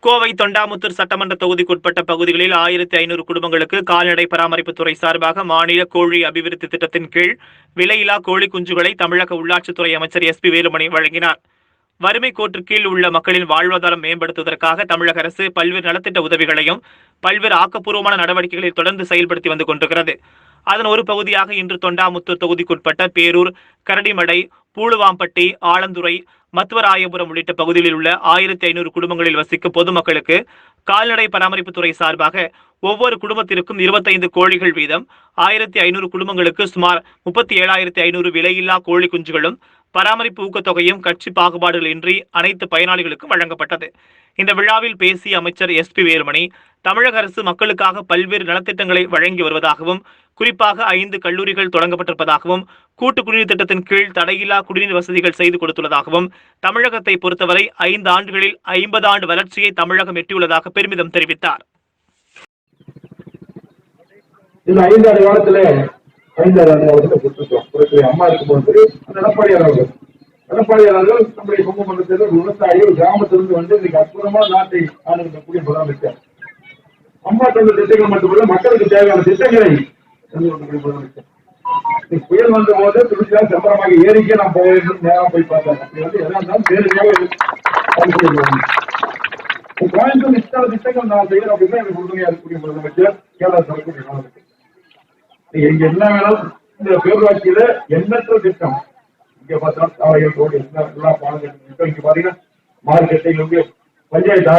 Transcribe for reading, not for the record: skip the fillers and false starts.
கோவை தொண்டாமுத்தூர் சட்டமன்ற தொகுதிக்குட்பட்ட பகுதிகளில் 1500 குடும்பங்களுக்கு கால்நடை பராமரிப்புத்துறை சார்பாக மாநில கோழி அபிவிருத்தி திட்டத்தின் கீழ் விலையில்லா கோழி குஞ்சுகளை தமிழக உள்ளாட்சித்துறை அமைச்சர் SP வேலுமணி வழங்கினார். வறுமை கோட்டு கீழ் உள்ள மக்களின் வாழ்வாதாரம் மேம்படுத்துவதற்காக தமிழக அரசு பல்வேறு நலத்திட்ட உதவிகளையும் பல்வேறு ஆக்கப்பூர்வமான நடவடிக்கைகளை தொடர்ந்து செயல்படுத்தி வந்து கொண்டிருக்கிறது. அதன் ஒரு பகுதியாக இன்று தொண்டாமுத்தூர் தொகுதிக்குட்பட்ட பேரூர், கரடிமடை, பூளுவாம்பட்டி, ஆலந்துறை, மத்துவராயபுரம் உள்ளிட்ட பகுதிகளில் உள்ள 1500 குடும்பங்களில் வசிக்கும் பொதுமக்களுக்கு கால்நடை பராமரிப்புத்துறை சார்பாக ஒவ்வொரு குடும்பத்திற்கும் 25 கோழிகள் வீதம் 1500 குடும்பங்களுக்கு சுமார் 37,500 விலையில்லா கோழி குஞ்சுகளும் பராமரிப்பு ஊக்கத்தொகையும் கட்சி பாகுபாடுகள் இன்றி அனைத்து பயனாளிகளுக்கும் வழங்கப்பட்டது. இந்த விழாவில் பேசிய அமைச்சர் SP வேலுமணி, தமிழக அரசு மக்களுக்காக பல்வேறு நலத்திட்டங்களை வழங்கி வருவதாகவும், குறிப்பாக 5 கல்லூரிகள் தொடங்கப்பட்டிருப்பதாகவும், கூட்டு குடிநீர் திட்டத்தின் கீழ் தடையில்லா குடிநீர் வசதிகள் செய்து கொடுத்துள்ளதாகவும், தமிழகத்தை பொறுத்தவரை 5 ஆண்டுகளில் 50 ஆண்டு வளர்ச்சியை தமிழகம் எட்டியுள்ளதாக பெருமிதம் தெரிவித்தார். இந்த 5 ஆண்டு காலத்துல 5 ஆண்டு அம்மா இருக்கும்போது எடப்பாடியார் அவர்கள் நம்முடைய கும்பமண்டலத்தில் விவசாயிகள் கிராமத்திலிருந்து வந்து இன்னைக்கு அற்புதமா நாட்டை ஆளுநர் முதலமைச்சர். அம்மா தந்த திட்டங்கள் மட்டுமல்ல, மக்களுக்கு தேவையான திட்டங்களை முதலமைச்சர். புயல் வந்த போது திருச்சியா செம்பரமாக ஏரிக்கே நான் போயிருந்தேன், நேரம் போய் பார்த்தேன். அப்படி வந்து எதா இருந்தாலும் நேரடியாக கோயம்புத்தூர் இத்தனை திட்டங்கள் நான் செய்யறேன் அப்படின்னா எனக்கு உறுதுணையா இருக்கக்கூடிய முதலமைச்சர் கேரளா சொல்லக்கூடிய முதலமைச்சர். இங்க என்ன வேணாலும் இந்த பேரூராட்சியில எண்ணற்ற திட்டம் இங்க பார்த்தாலும் சாலைகள் ரோடு எல்லா பாலங்கள் திட்டம். இங்க பாத்தீங்கன்னா மார்க்கெட்டை பஞ்சாயத்து